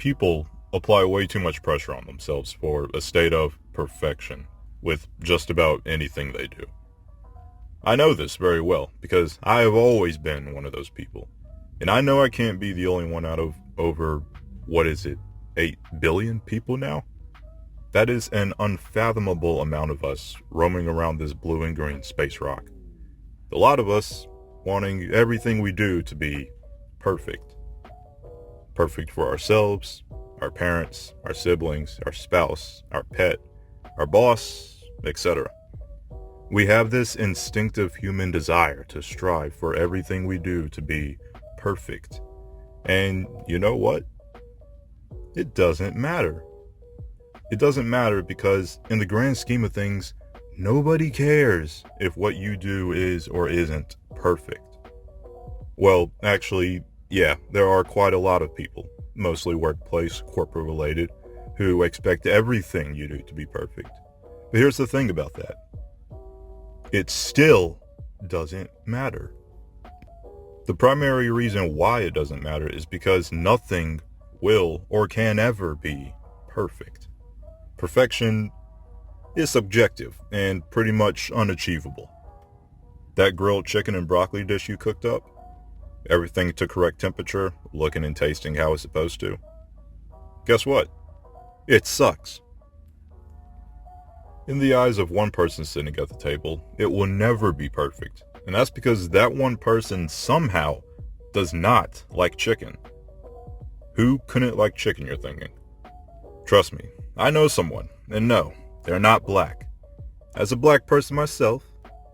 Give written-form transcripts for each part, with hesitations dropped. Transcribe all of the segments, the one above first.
people apply way too much pressure on themselves for a state of perfection with just about anything they do. I know this very well because I have always been one of those people. And I know I can't be the only one out of over, 8 billion people now? That is an unfathomable amount of us roaming around this blue and green space rock. A lot of us wanting everything we do to be perfect. Perfect for ourselves, our parents, our siblings, our spouse, our pet, our boss, etc. We have this instinctive human desire to strive for everything we do to be perfect. And you know what? It doesn't matter. It doesn't matter because in the grand scheme of things, nobody cares if what you do is or isn't perfect. Well, actually, yeah, there are quite a lot of people, mostly workplace, corporate related, who expect everything you do to be perfect. But here's the thing about that. It still doesn't matter. The primary reason why it doesn't matter is because nothing will or can ever be perfect. Perfection is subjective and pretty much unachievable. That grilled chicken and broccoli dish you cooked up, everything to correct temperature, looking and tasting how it's supposed to. Guess what? It sucks. In the eyes of one person sitting at the table, it will never be perfect. And that's because that one person somehow does not like chicken. Who couldn't like chicken, you're thinking? Trust me, I know someone, and no, they're not black. As a black person myself,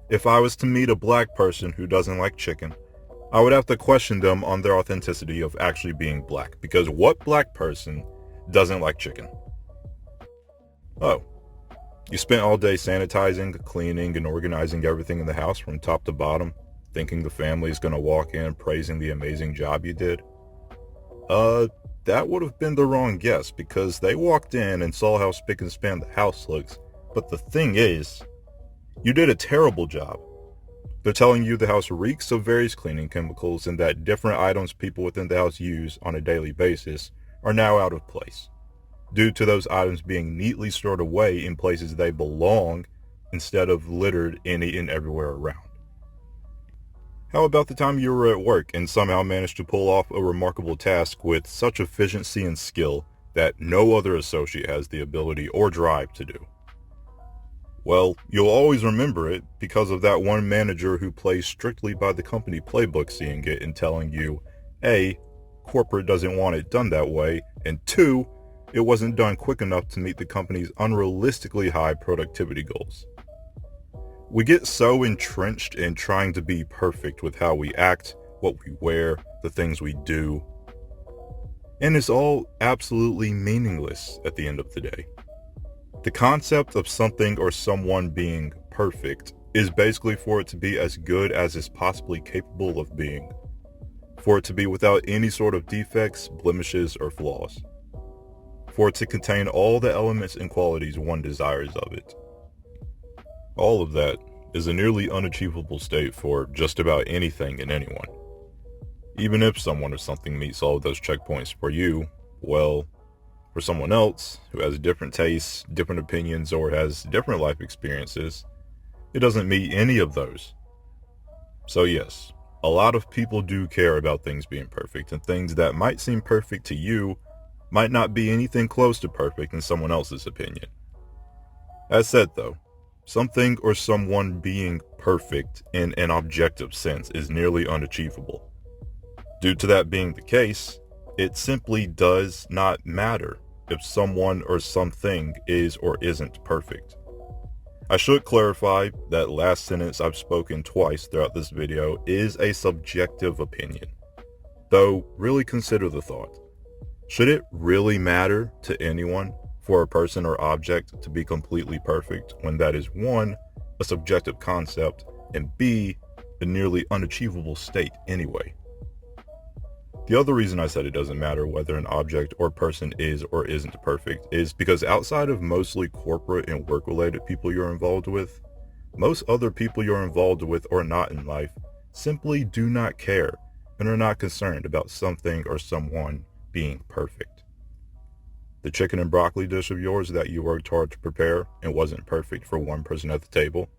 if I was to meet a black person who doesn't like chicken, I would have to question them on their authenticity of actually being black, because what black person doesn't like chicken? Oh, you spent all day sanitizing, cleaning, and organizing everything in the house from top to bottom, thinking the family's gonna walk in praising the amazing job you did? That would have been the wrong guess because they walked in and saw how spick and span the house looks. But the thing is, you did a terrible job. They're telling you the house reeks of various cleaning chemicals and that different items people within the house use on a daily basis are now out of place, due to those items being neatly stored away in places they belong instead of littered any and everywhere around. How about the time you were at work and somehow managed to pull off a remarkable task with such efficiency and skill that no other associate has the ability or drive to do? Well, you'll always remember it because of that one manager who plays strictly by the company playbook, seeing it and telling you, A, corporate doesn't want it done that way, and 2, it wasn't done quick enough to meet the company's unrealistically high productivity goals. We get so entrenched in trying to be perfect with how we act, what we wear, the things we do, and it's all absolutely meaningless at the end of the day. The concept of something or someone being perfect is basically for it to be as good as it's possibly capable of being, for it to be without any sort of defects, blemishes, or flaws, for it to contain all the elements and qualities one desires of it. All of that is a nearly unachievable state for just about anything and anyone. Even if someone or something meets all of those checkpoints for you, well, for someone else who has different tastes, different opinions, or has different life experiences, it doesn't meet any of those. So yes, a lot of people do care about things being perfect, and things that might seem perfect to you might not be anything close to perfect in someone else's opinion. As said though, something or someone being perfect in an objective sense is nearly unachievable. Due to that being the case, it simply does not matter if someone or something is or isn't perfect. I should clarify that last sentence I've spoken twice throughout this video is a subjective opinion. Though, really consider the thought. Should it really matter to anyone for a person or object to be completely perfect when that is 1, a subjective concept, and B, a nearly unachievable state anyway? The other reason I said it doesn't matter whether an object or person is or isn't perfect is because outside of mostly corporate and work-related people you're involved with, most other people you're involved with or not in life simply do not care and are not concerned about something or someone being perfect. The chicken and broccoli dish of yours that you worked hard to prepare and wasn't perfect for one person at the table?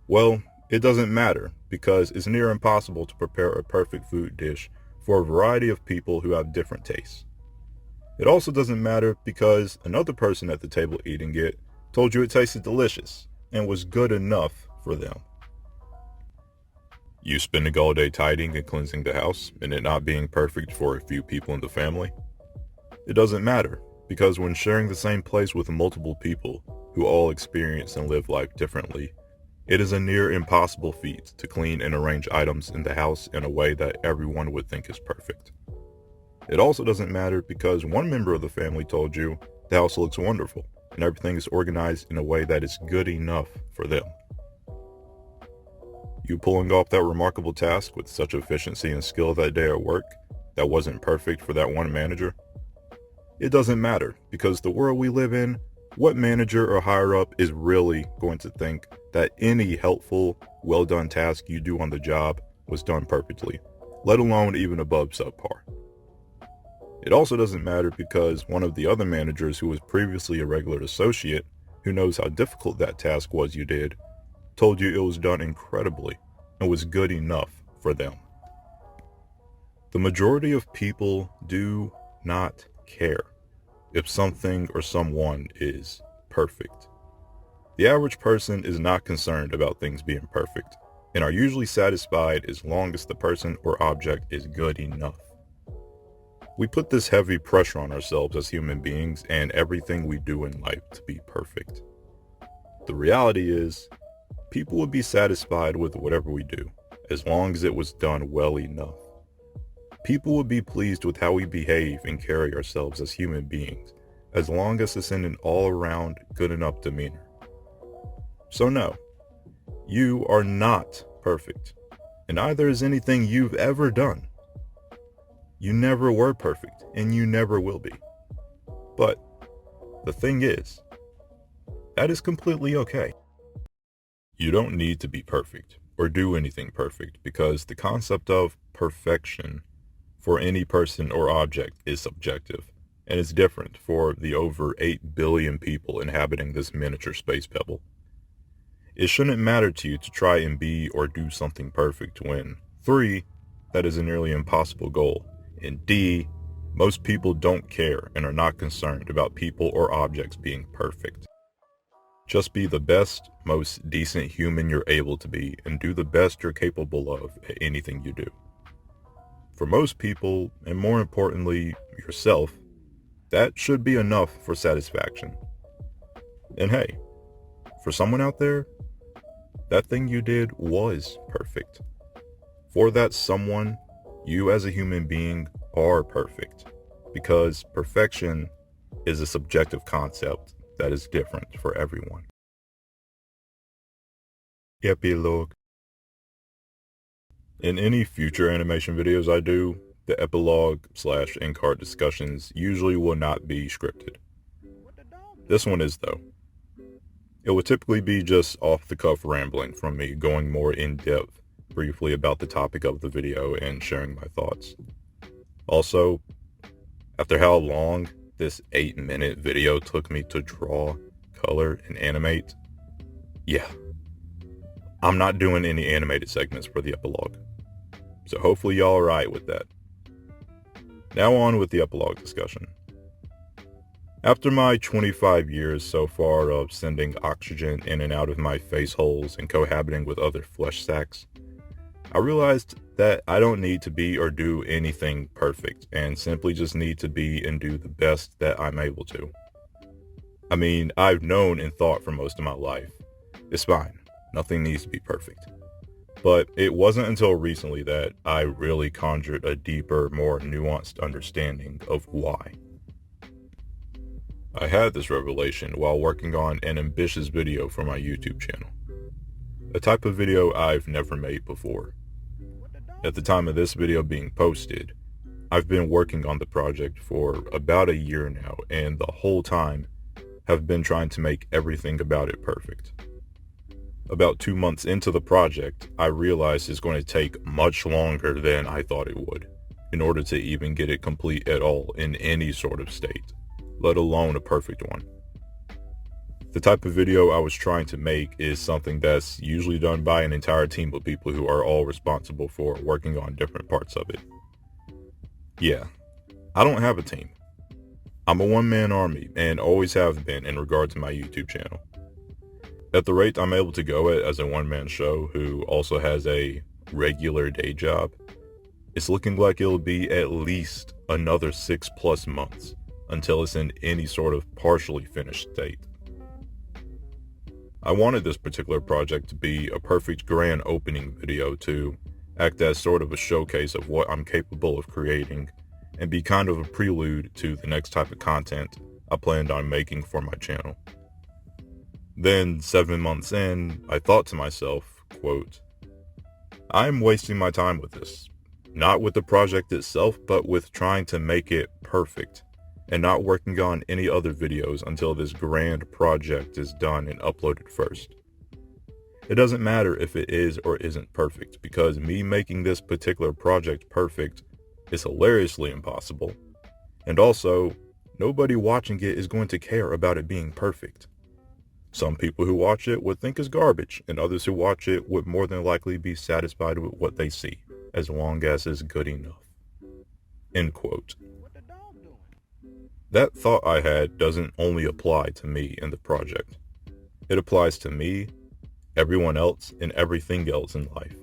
Well, it doesn't matter because it's near impossible to prepare a perfect food dish for a variety of people who have different tastes. It also doesn't matter because another person at the table eating it told you it tasted delicious and was good enough for them. You spending all day tidying and cleansing the house and it not being perfect for a few people in the family? It doesn't matter because when sharing the same place with multiple people who all experience and live life differently, it is a near impossible feat to clean and arrange items in the house in a way that everyone would think is perfect. It also doesn't matter because one member of the family told you the house looks wonderful and everything is organized in a way that is good enough for them. You pulling off that remarkable task with such efficiency and skill that day at work that wasn't perfect for that one manager? It doesn't matter because the world we live in, what manager or higher up is really going to think that any helpful, well-done task you do on the job was done perfectly, let alone even above subpar? It also doesn't matter because one of the other managers who was previously a regular associate, who knows how difficult that task was you did, told you it was done incredibly and was good enough for them. The majority of people do not care if something or someone is perfect. The average person is not concerned about things being perfect and are usually satisfied as long as the person or object is good enough. We put this heavy pressure on ourselves as human beings and everything we do in life to be perfect. The reality is, people would be satisfied with whatever we do, as long as it was done well enough. People would be pleased with how we behave and carry ourselves as human beings, as long as it's in an all-around good enough demeanor. So no, you are not perfect, and neither is anything you've ever done. You never were perfect, and you never will be. But the thing is, that is completely okay. You don't need to be perfect or do anything perfect because the concept of perfection for any person or object is subjective and is different for the over 8 billion people inhabiting this miniature space pebble. It shouldn't matter to you to try and be or do something perfect when 3, that is a nearly impossible goal, and D, most people don't care and are not concerned about people or objects being perfect. Just be the best, most decent human you're able to be and do the best you're capable of at anything you do. For most people, and more importantly, yourself, that should be enough for satisfaction. And hey, for someone out there, that thing you did was perfect. For that someone, you as a human being are perfect, because perfection is a subjective concept that is different for everyone. Epilogue. In any future animation videos I do, the epilogue/end card discussions usually will not be scripted. This one is though. It will typically be just off-the-cuff rambling from me going more in-depth briefly about the topic of the video and sharing my thoughts. Also, after how long this 8-minute video took me to draw, color, and animate, yeah, I'm not doing any animated segments for the epilogue. So hopefully y'all are alright with that. Now on with the epilogue discussion. After my 25 years so far of sending oxygen in and out of my face holes and cohabiting with other flesh sacks, I realized that I don't need to be or do anything perfect and simply just need to be and do the best that I'm able to. I mean, I've known and thought for most of my life, it's fine, nothing needs to be perfect. But it wasn't until recently that I really conjured a deeper, more nuanced understanding of why. I had this revelation while working on an ambitious video for my YouTube channel. A type of video I've never made before. At the time of this video being posted, I've been working on the project for about a year now, and the whole time have been trying to make everything about it perfect. About 2 months into the project, I realized it's going to take much longer than I thought it would in order to even get it complete at all in any sort of state. let alone a perfect one. The type of video I was trying to make is something that's usually done by an entire team of people who are all responsible for working on different parts of it. Yeah, I don't have a team. I'm a one-man army and always have been in regard to my YouTube channel. At the rate I'm able to go at as a one-man show who also has a regular day job, it's looking like it'll be at least another 6+ months until it's in any sort of partially finished state. I wanted this particular project to be a perfect grand opening video to act as sort of a showcase of what I'm capable of creating and be kind of a prelude to the next type of content I planned on making for my channel. Then 7 months in, I thought to myself, quote, I'm wasting my time with this, not with the project itself, but with trying to make it perfect and not working on any other videos until this grand project is done and uploaded first. It doesn't matter if it is or isn't perfect, because me making this particular project perfect is hilariously impossible. And also, nobody watching it is going to care about it being perfect. Some people who watch it would think it's garbage, and others who watch it would more than likely be satisfied with what they see, as long as it's good enough. End quote. That thought I had doesn't only apply to me and the project. It applies to me, everyone else, and everything else in life.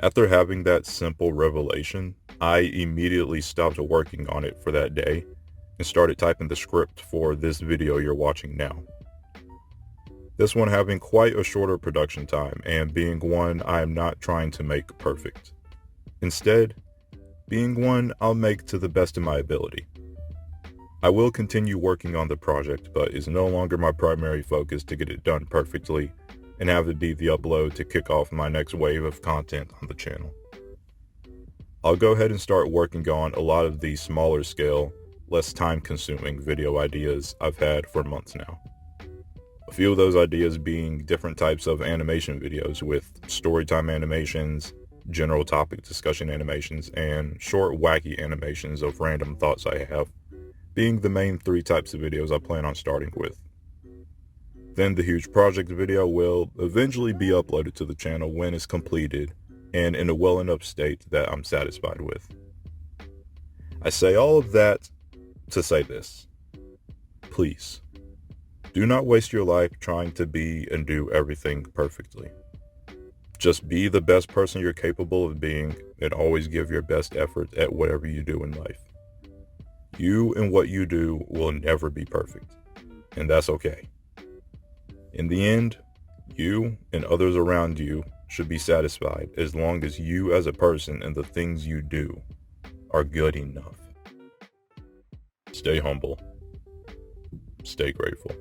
After having that simple revelation, I immediately stopped working on it for that day and started typing the script for this video you're watching now. This one having quite a shorter production time and being one I am not trying to make perfect. Instead, being one I'll make to the best of my ability. I will continue working on the project, but it's no longer my primary focus to get it done perfectly and have it be the upload to kick off my next wave of content on the channel. I'll go ahead and start working on a lot of the smaller scale, less time-consuming video ideas I've had for months now. A few of those ideas being different types of animation videos with storytime animations, general topic discussion animations, and short wacky animations of random thoughts I have, being the main 3 types of videos I plan on starting with. Then the huge project video will eventually be uploaded to the channel when it's completed and in a well enough state that I'm satisfied with. I say all of that to say this. Please, do not waste your life trying to be and do everything perfectly. Just be the best person you're capable of being and always give your best effort at whatever you do in life. You and what you do will never be perfect, and that's okay. In the end, you and others around you should be satisfied as long as you as a person and the things you do are good enough. Stay humble. Stay grateful.